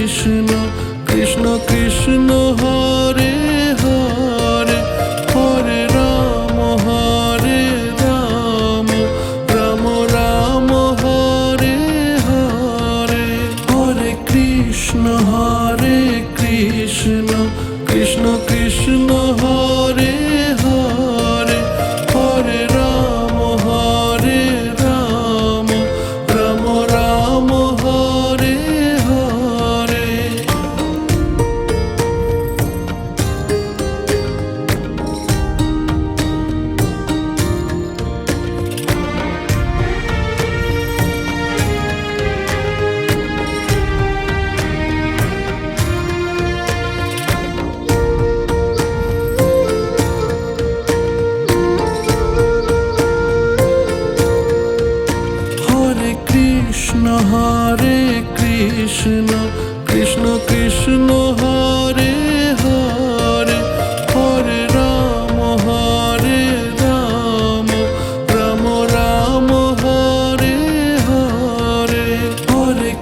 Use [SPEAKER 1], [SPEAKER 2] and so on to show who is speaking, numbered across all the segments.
[SPEAKER 1] Krishna Krishna Krishna Hare Hare Hare Ram Ram Ram Hare Hare Hare Krishna Krishna Krishna Hare Hare Hare Ram Ram Ram Hare Hare Hare Krishna Krishna Krishna Hare Hare Hare Ram Ram Ram Hare Hare Hare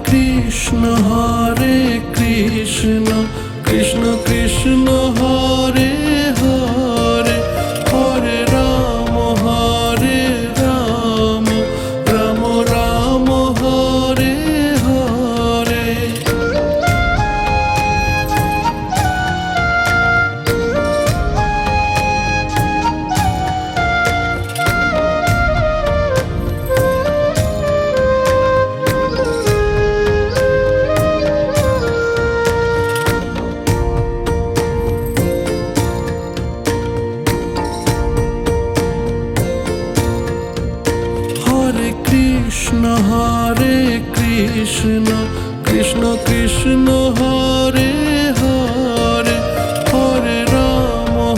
[SPEAKER 1] Krishna Krishna Krishna Hare Hare Hare Ram Ram Ram Hare Hare Krishna Krishna Krishna Hare Hare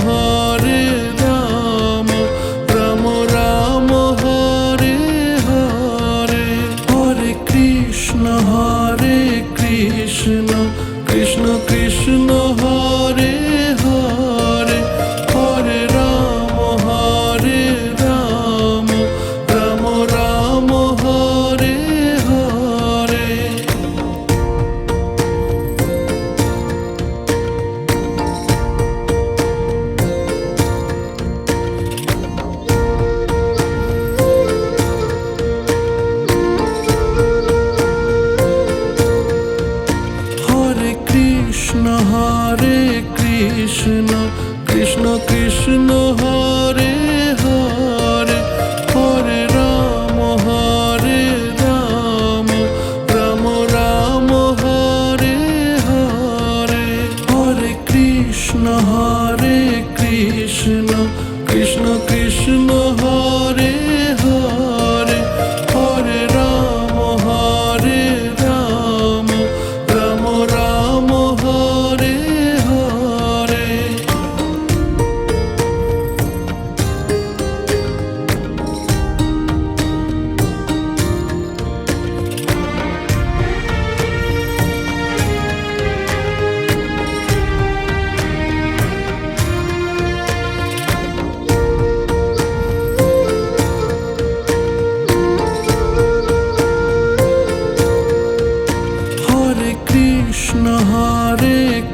[SPEAKER 1] Hare Ram Ram Ram Hare Hare Hare Krishna Krishna Krishna Hare Hare Hare Ram Ram Ram Hare Hare Hare Krishna Krishna Krishna Hare Hare Hare Ram Ram Ram Hare Hare Hare Krishna Krishna Krishna Hare Hare Hare Ram Ram Ram Hare Hare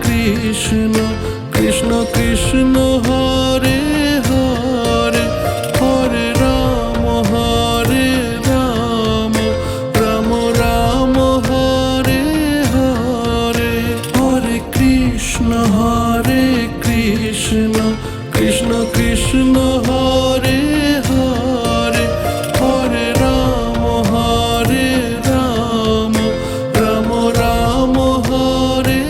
[SPEAKER 1] Krishna Krishna Krishna Hare Hare Hare Ram Ram Ram Hare Hare Hare Krishna Krishna Krishna Hare Hare Hare Ram Ram Ram Hare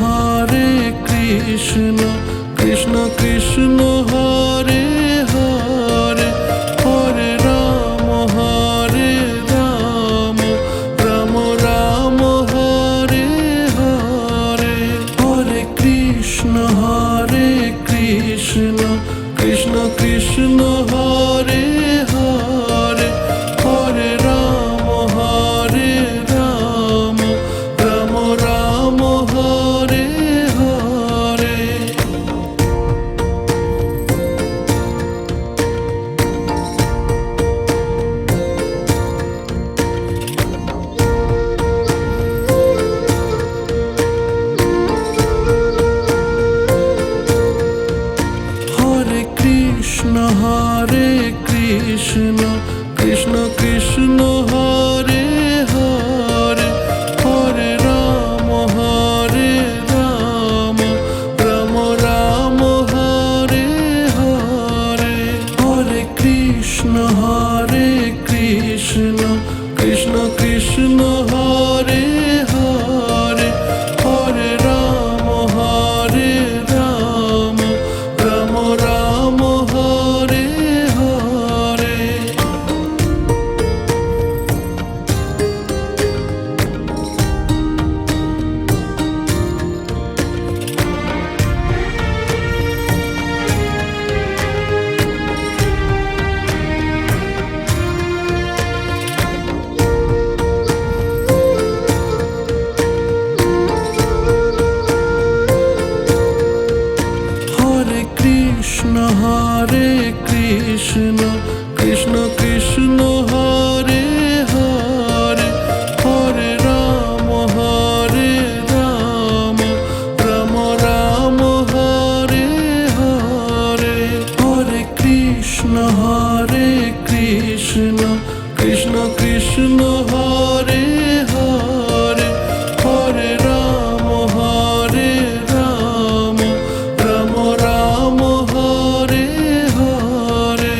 [SPEAKER 1] Hare Krishna Krishna Krishna Hare Hare Hare Ram Ram Ram Hare Hare Hare Krishna Krishna Hare Hare Hare Ram Ram Ram Hare Hare. Hare Krishna Krishna Krishna Hare Hare Hare Ram Ram Ram Hare Hare. Hare Krishna Krishna Krishna Hare Hare Hare Ram Ram Ram Hare Hare.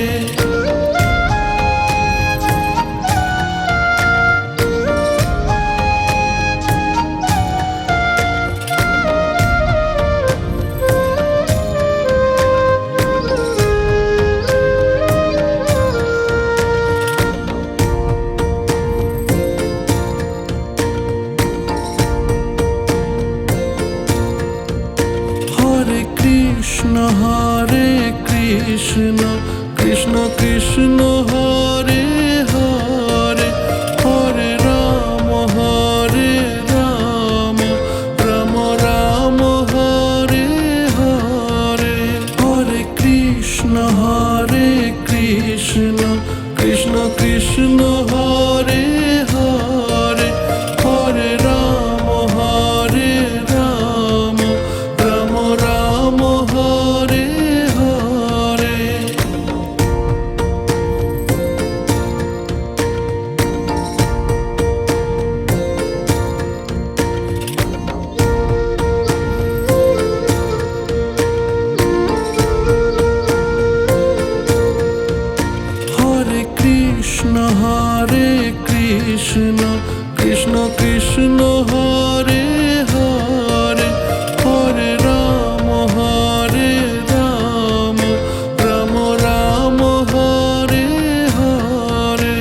[SPEAKER 1] Hare Krishna Krishna Krishna Hare Hare Hare Ram Ram Ram Hare Hare. Hare Krishna Krishna Krishna Hare Hare Hare Ram Ram Ram Hare Hare. Hare Krishna Krishna Krishna Hare Hare Hare Ram Ram Ram Hare Hare.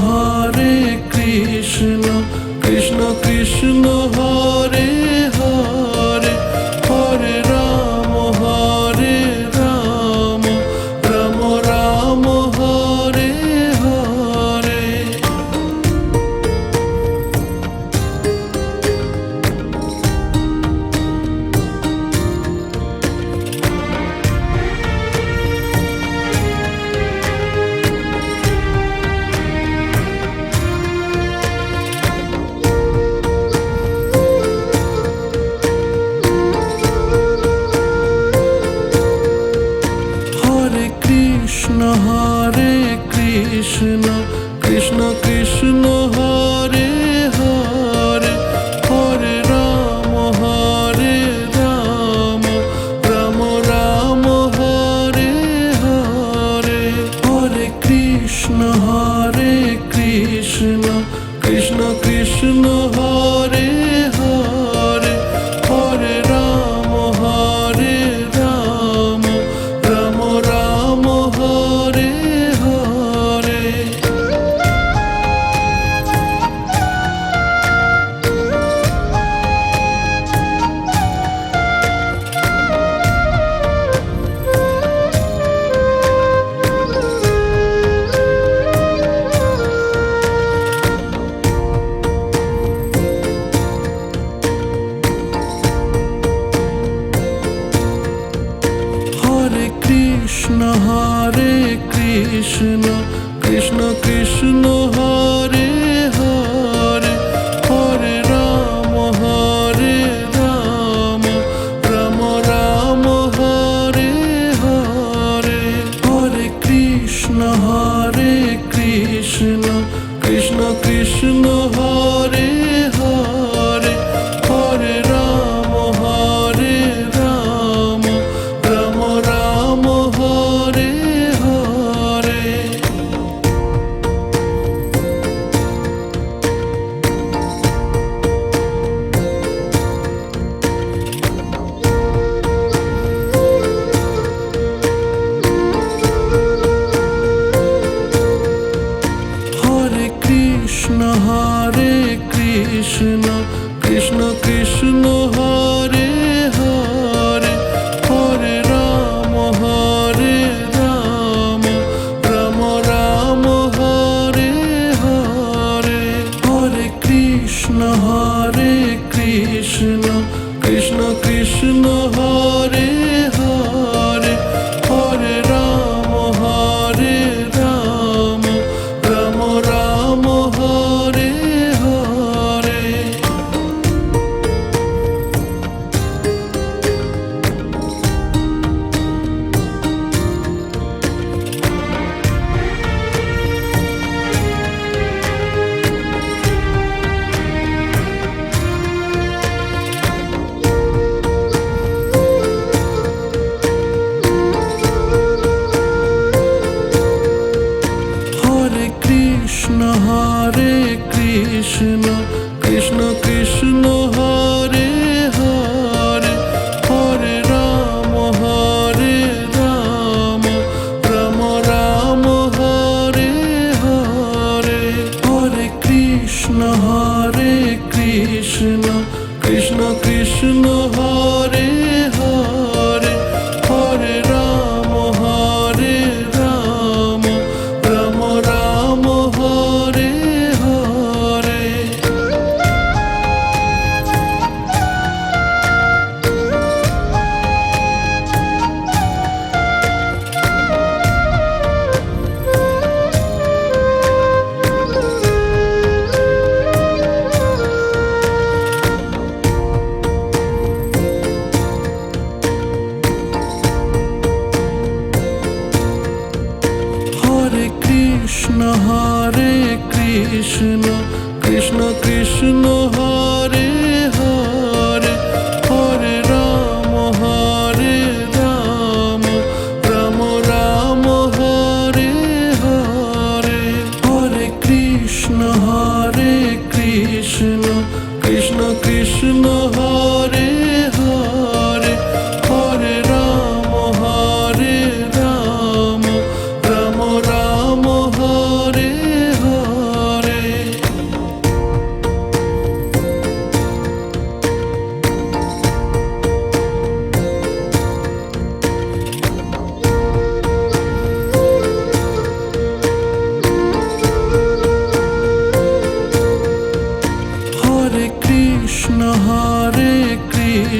[SPEAKER 1] Hare Krishna Krishna Krishna Hare Hare Hare Ram Ram Ram Hare Hare. Hare Krishna Krishna Krishna Hare Hare Hare Ram Ram Ram Hare Hare. Hare Krishna Krishna Krishna Hare Hare Hare Ram Ram Ram Hare Hare. Hare Krishna Krishna Krishna Hare Hare Hare Ram Ram Ram Hare Hare. Hare Krishna Krishna Krishna Hare Hare Hare Ram Ram Ram Hare Hare. Krishna Hare Krishna Krishna Krishna Hare Hare Hare Ram Ram Ram Hare Hare Hare Krishna Krishna Krishna Hare Hare Hare Ram Ram Ram Hare Hare Krishna Krishna Krishna Hare Hare Hare Ram Ram Ram Hare Hare Hare Krishna Krishna Krishna Hare Hare Hare Ram Ram Ram Hare Hare Krishna Krishna Krishna Hare Hare Hare Ram Ram Ram Hare Hare Hare Krishna Krishna Krishna Hare Hare Hare Ram Ram Ram Hare Hare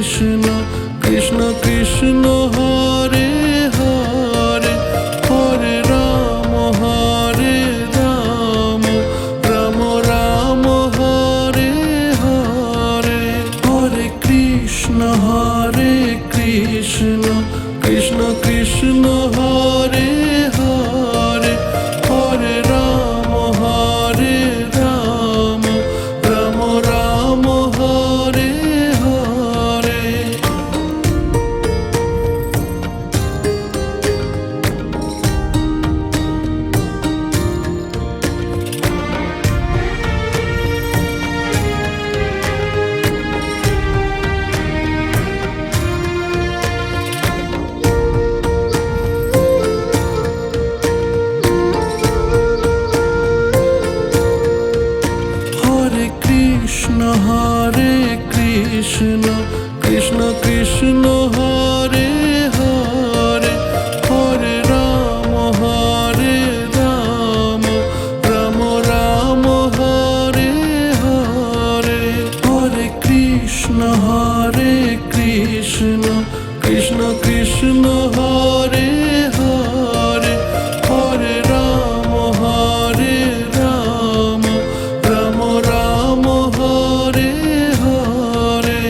[SPEAKER 1] Krishna Krishna Krishna Hare Hare Hare Ram Ram Ram Hare Hare Hare Krishna Krishna Krishna Hare Hare Hare Ram Ram Ram Hare Hare Krishna Krishna Krishna Hare Hare Hare Ram Ram Ram Hare Hare Hare Krishna Krishna Krishna Hare Hare Hare Ram Ram Ram Hare Hare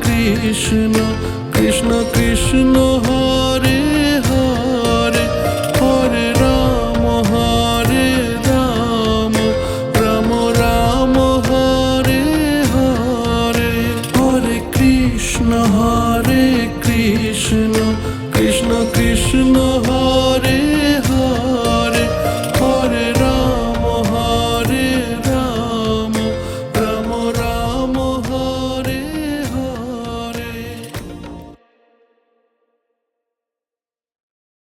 [SPEAKER 1] Krishna Krishna Krishna